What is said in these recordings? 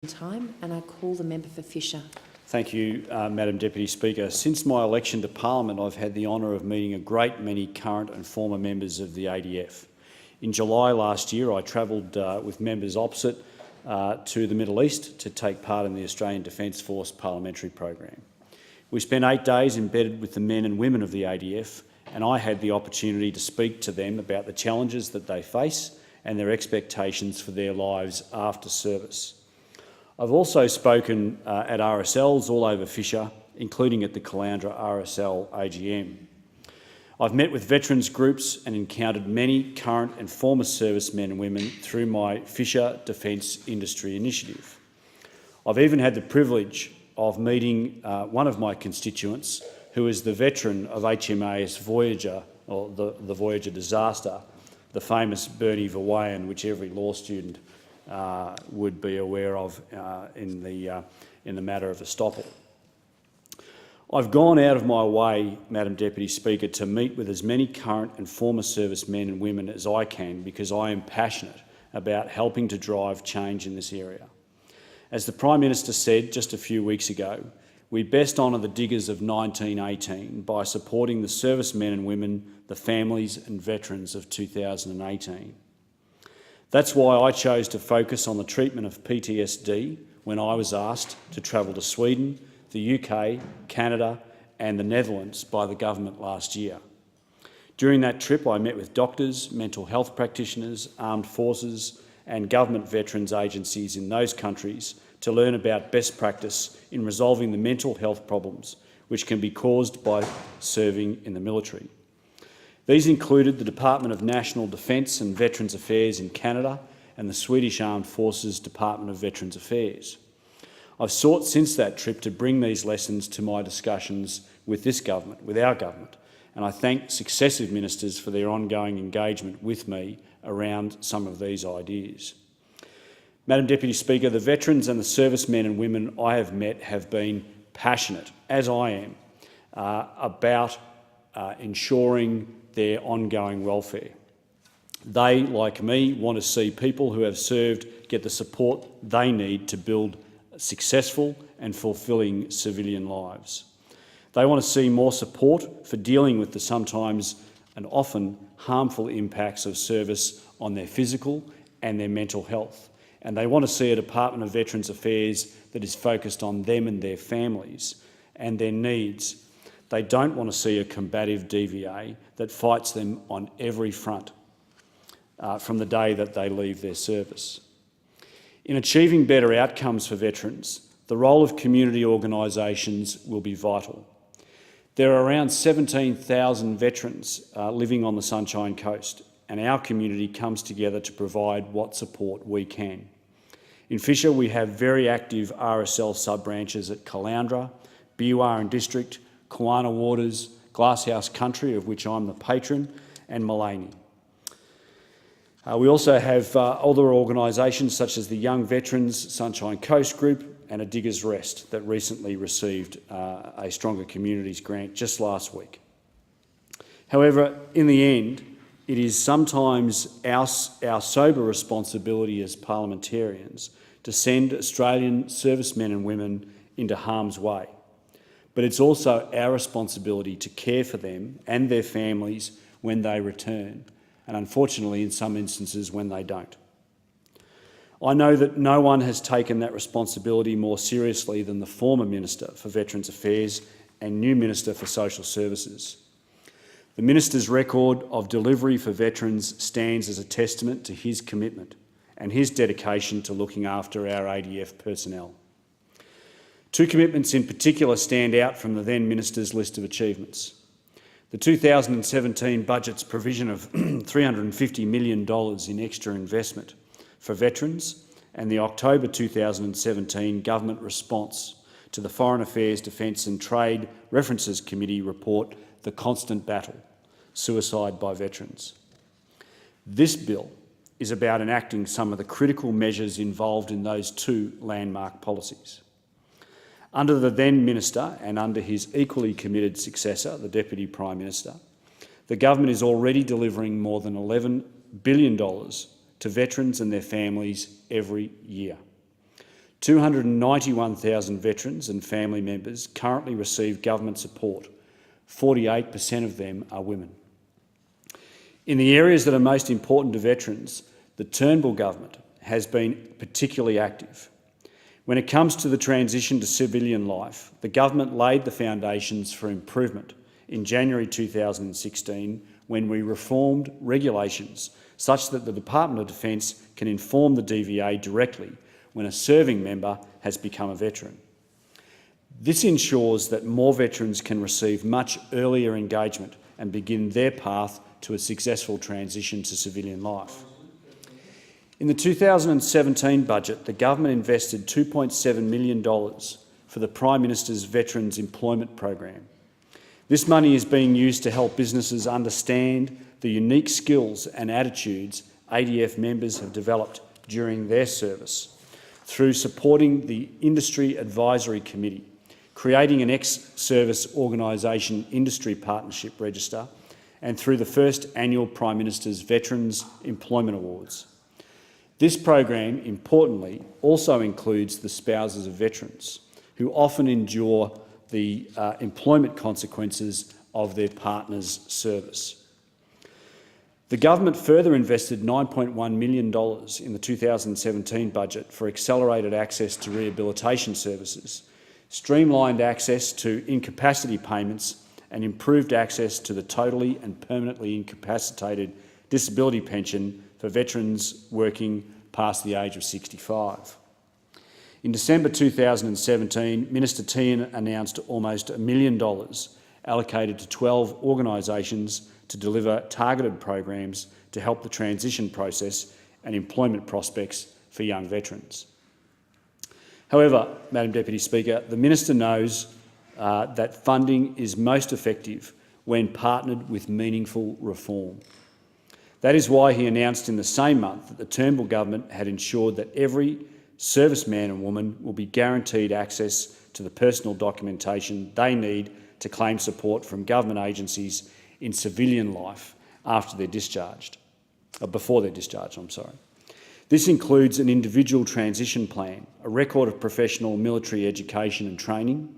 time, and I call the member for Fisher. Thank you, Madam Deputy Speaker. Since my election to Parliament, I've had the honour of meeting a great many current and former members of the ADF. In July last year, I travelled with members opposite to the Middle East to take part in the Australian Defence Force parliamentary program. We spent 8 days embedded with the men and women of the ADF, and I had the opportunity to speak to them about the challenges that they face and their expectations for their lives after service. I've also spoken at RSLs all over Fisher, including at the Caloundra RSL AGM. I've met with veterans groups and encountered many current and former servicemen and women through my Fisher Defence Industry Initiative. I've even had the privilege of meeting one of my constituents, who is the veteran of HMAS Voyager, or the Voyager disaster, the famous Bernie Verweyen, which every law student would be aware of in the matter of estoppel. I've gone out of my way, Madam Deputy Speaker, to meet with as many current and former servicemen and women as I can, because I am passionate about helping to drive change in this area. As the Prime Minister said just a few weeks ago, we best honour the diggers of 1918 by supporting the servicemen and women, the families and veterans of 2018. That's why I chose to focus on the treatment of PTSD when I was asked to travel to Sweden, the UK, Canada and the Netherlands by the government last year. During that trip, I met with doctors, mental health practitioners, armed forces and government veterans agencies in those countries to learn about best practice in resolving the mental health problems which can be caused by serving in the military. These included the Department of National Defence and Veterans Affairs in Canada and the Swedish Armed Forces Department of Veterans Affairs. I've sought since that trip to bring these lessons to my discussions with this government, with our government, and I thank successive ministers for their ongoing engagement with me around some of these ideas. Madam Deputy Speaker, the veterans and the servicemen and women I have met have been passionate, as I am, about ensuring their ongoing welfare. They, like me, want to see people who have served get the support they need to build successful and fulfilling civilian lives. They want to see more support for dealing with the sometimes and often harmful impacts of service on their physical and their mental health. And they want to see a Department of Veterans Affairs that is focused on them and their families and their needs. They don't want to see a combative DVA that fights them on every front from the day that they leave their service. In achieving better outcomes for veterans, the role of community organisations will be vital. There are around 17,000 veterans living on the Sunshine Coast, and our community comes together to provide what support we can. In Fisher, we have very active RSL sub-branches at Caloundra, Biewar District, Kawana Waters, Glasshouse Country, of which I'm the patron, and Mullaney. We also have other organisations such as the Young Veterans Sunshine Coast Group and a Diggers Rest that recently received a Stronger Communities grant just last week. However, in the end, it is sometimes our sober responsibility as parliamentarians to send Australian servicemen and women into harm's way. But it's also our responsibility to care for them and their families when they return, and unfortunately in some instances when they don't. I know that no one has taken that responsibility more seriously than the former Minister for Veterans Affairs and new Minister for Social Services. The Minister's record of delivery for veterans stands as a testament to his commitment and his dedication to looking after our ADF personnel. Two commitments in particular stand out from the then Minister's list of achievements. The 2017 budget's provision of $350 million in extra investment for veterans and the October 2017 government response to the Foreign Affairs, Defence and Trade References Committee report, The Constant Battle, Suicide by Veterans. This bill is about enacting some of the critical measures involved in those two landmark policies. Under the then Minister and under his equally committed successor, the Deputy Prime Minister, the government is already delivering more than $11 billion to veterans and their families every year. 291,000 veterans and family members currently receive government support. 48% of them are women. In the areas that are most important to veterans, the Turnbull government has been particularly active. When it comes to the transition to civilian life, the government laid the foundations for improvement in January 2016 when we reformed regulations such that the Department of Defence can inform the DVA directly when a serving member has become a veteran. This ensures that more veterans can receive much earlier engagement and begin their path to a successful transition to civilian life. In the 2017 budget, the government invested $2.7 million for the Prime Minister's Veterans Employment Program. This money is being used to help businesses understand the unique skills and attitudes ADF members have developed during their service through supporting the Industry Advisory Committee, creating an ex-service organisation industry partnership register, and through the first annual Prime Minister's Veterans Employment Awards. This program, importantly, also includes the spouses of veterans, who often endure the employment consequences of their partner's service. The government further invested $9.1 million in the 2017 budget for accelerated access to rehabilitation services, streamlined access to incapacity payments, and improved access to the totally and permanently incapacitated disability pension for veterans working past the age of 65. In December 2017, Minister Tehan announced almost $1 million allocated to 12 organisations to deliver targeted programs to help the transition process and employment prospects for young veterans. However, Madam Deputy Speaker, the Minister knows that funding is most effective when partnered with meaningful reform. That is why he announced in the same month that the Turnbull government had ensured that every serviceman and woman will be guaranteed access to the personal documentation they need to claim support from government agencies in civilian life after they're discharged, before they're discharged, This includes an individual transition plan, a record of professional military education and training,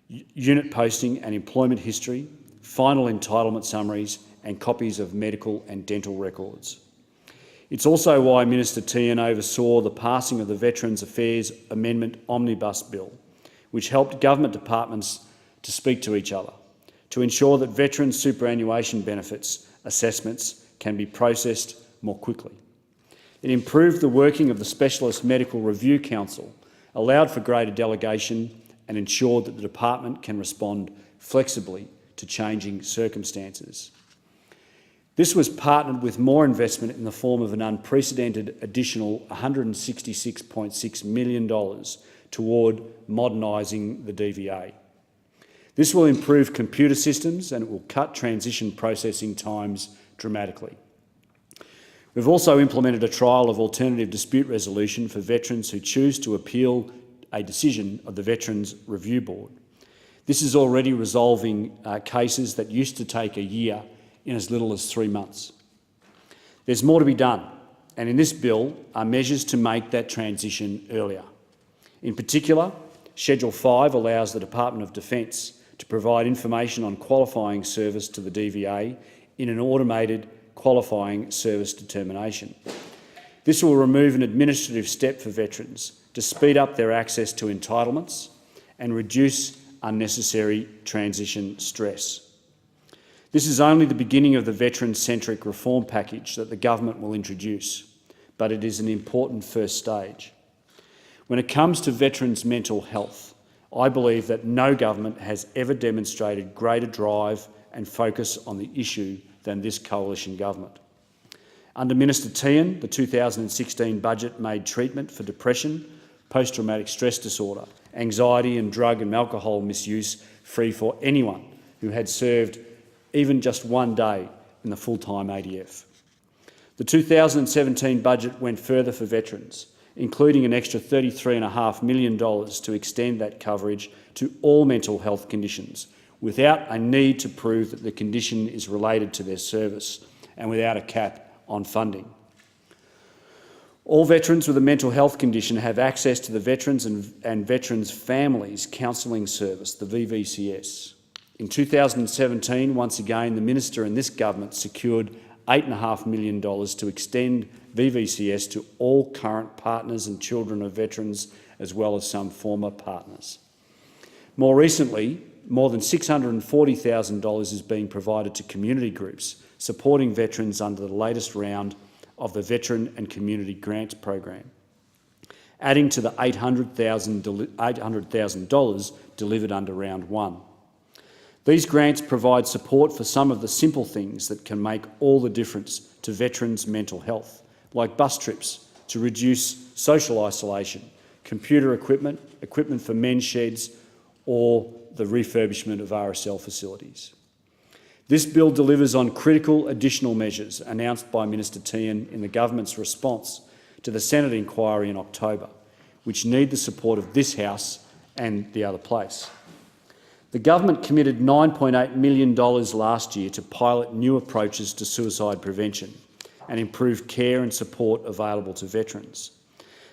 unit posting and employment history, final entitlement summaries, and copies of medical and dental records. It's also why Minister Tehan oversaw the passing of the Veterans Affairs Amendment Omnibus Bill, which helped government departments to speak to each other, to ensure that veterans' superannuation benefits assessments can be processed more quickly. It improved the working of the Specialist Medical Review Council, allowed for greater delegation, and ensured that the department can respond flexibly to changing circumstances. This was partnered with more investment in the form of an unprecedented additional $166.6 million toward modernising the DVA. This will improve computer systems and it will cut transition processing times dramatically. We've also implemented a trial of alternative dispute resolution for veterans who choose to appeal a decision of the Veterans Review Board. This is already resolving cases that used to take a year in as little as 3 months. There's more to be done, and in this bill are measures to make that transition earlier. In particular, Schedule 5 allows the Department of Defence to provide information on qualifying service to the DVA in an automated qualifying service determination. This will remove an administrative step for veterans to speed up their access to entitlements and reduce unnecessary transition stress. This is only the beginning of the veteran-centric reform package that the government will introduce, but it is an important first stage. When it comes to veterans' mental health, I believe that no government has ever demonstrated greater drive and focus on the issue than this coalition government. Under Minister Tehan, the 2016 budget made treatment for depression, post-traumatic stress disorder, anxiety and drug and alcohol misuse free for anyone who had served even just 1 day in the full-time ADF. The 2017 budget went further for veterans, including an extra $33.5 million to extend that coverage to all mental health conditions, without a need to prove that the condition is related to their service and without a cap on funding. All veterans with a mental health condition have access to the Veterans and Veterans Families Counselling Service, the VVCS. In 2017, once again, the Minister and this government secured $8.5 million to extend VVCS to all current partners and children of veterans, as well as some former partners. More recently, more than $640,000 is being provided to community groups supporting veterans under the latest round of the Veteran and Community Grants Program, adding to the $800,000 delivered under Round 1. These grants provide support for some of the simple things that can make all the difference to veterans' mental health, like bus trips to reduce social isolation, computer equipment, equipment for men's sheds, or the refurbishment of RSL facilities. This bill delivers on critical additional measures announced by Minister Tehan in the government's response to the Senate inquiry in October, which need the support of this House and the other place. The government committed $9.8 million last year to pilot new approaches to suicide prevention and improve care and support available to veterans.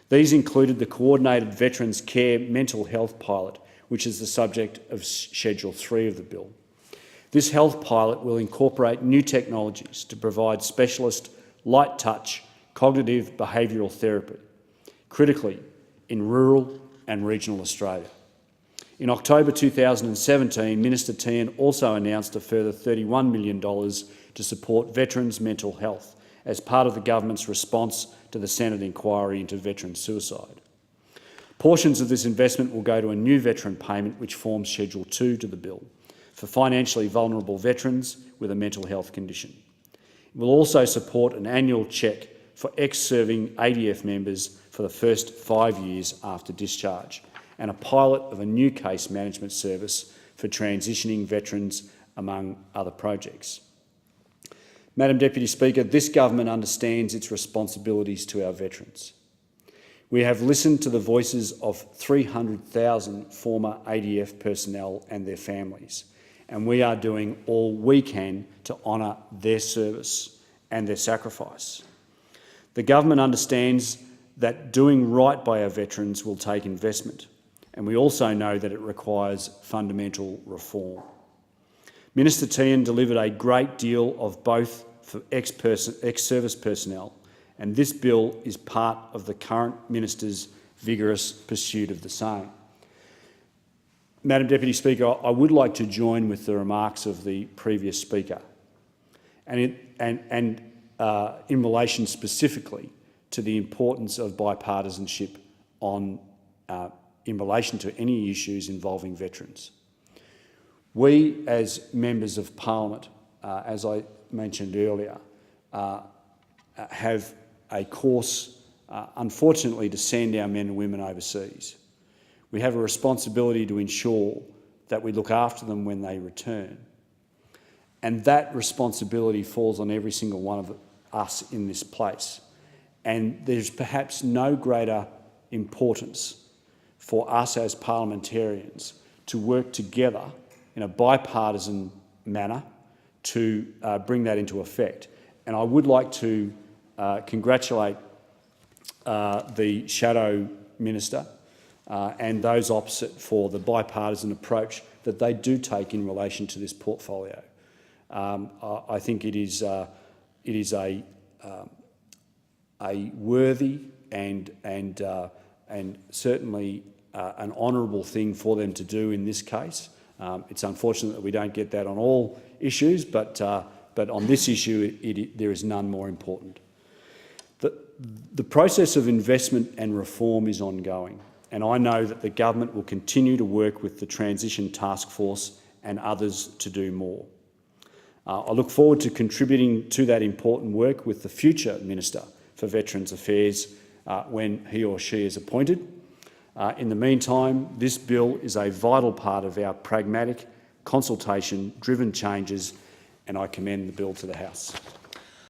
These included the Coordinated Veterans Care Mental Health Pilot, which is the subject of Schedule 3 of the bill. This health pilot will incorporate new technologies to provide specialist, light-touch, cognitive behavioural therapy, critically in rural and regional Australia. In October 2017, Minister Tehan also announced a further $31 million to support veterans' mental health as part of the government's response to the Senate inquiry into veteran suicide. Portions of this investment will go to a new veteran payment which forms Schedule 2 to the bill for financially vulnerable veterans with a mental health condition. It will also support an annual cheque for ex-serving ADF members for the first 5 years after discharge, and a pilot of a new case management service for transitioning veterans, among other projects. Madam Deputy Speaker, this government understands its responsibilities to our veterans. We have listened to the voices of 300,000 former ADF personnel and their families, and we are doing all we can to honour their service and their sacrifice. The government understands that doing right by our veterans will take investment, and we also know that it requires fundamental reform. Minister Tehan delivered a great deal of both for ex-service personnel, and this bill is part of the current minister's vigorous pursuit of the same. Madam Deputy Speaker, I would like to join with the remarks of the previous speaker, and in relation specifically to the importance of bipartisanship in relation to any issues involving veterans. We, as members of Parliament, as I mentioned earlier, have a course, unfortunately, to send our men and women overseas. We have a responsibility to ensure that we look after them when they return. And that responsibility falls on every single one of us in this place. And there's perhaps no greater importance for us as parliamentarians to work together in a bipartisan manner to bring that into effect. And I would like to congratulate the Shadow Minister and those opposite for the bipartisan approach that they do take in relation to this portfolio. I think it is a worthy and certainly an honourable thing for them to do in this case. It's unfortunate that we don't get that on all issues, but on this issue there is none more important. The process of investment and reform is ongoing, and I know that the government will continue to work with the Transition Task Force and others to do more. I look forward to contributing to that important work with the future Minister for Veterans Affairs when he or she is appointed. In the meantime, this bill is a vital part of our pragmatic, consultation-driven changes, and I commend the bill to the House.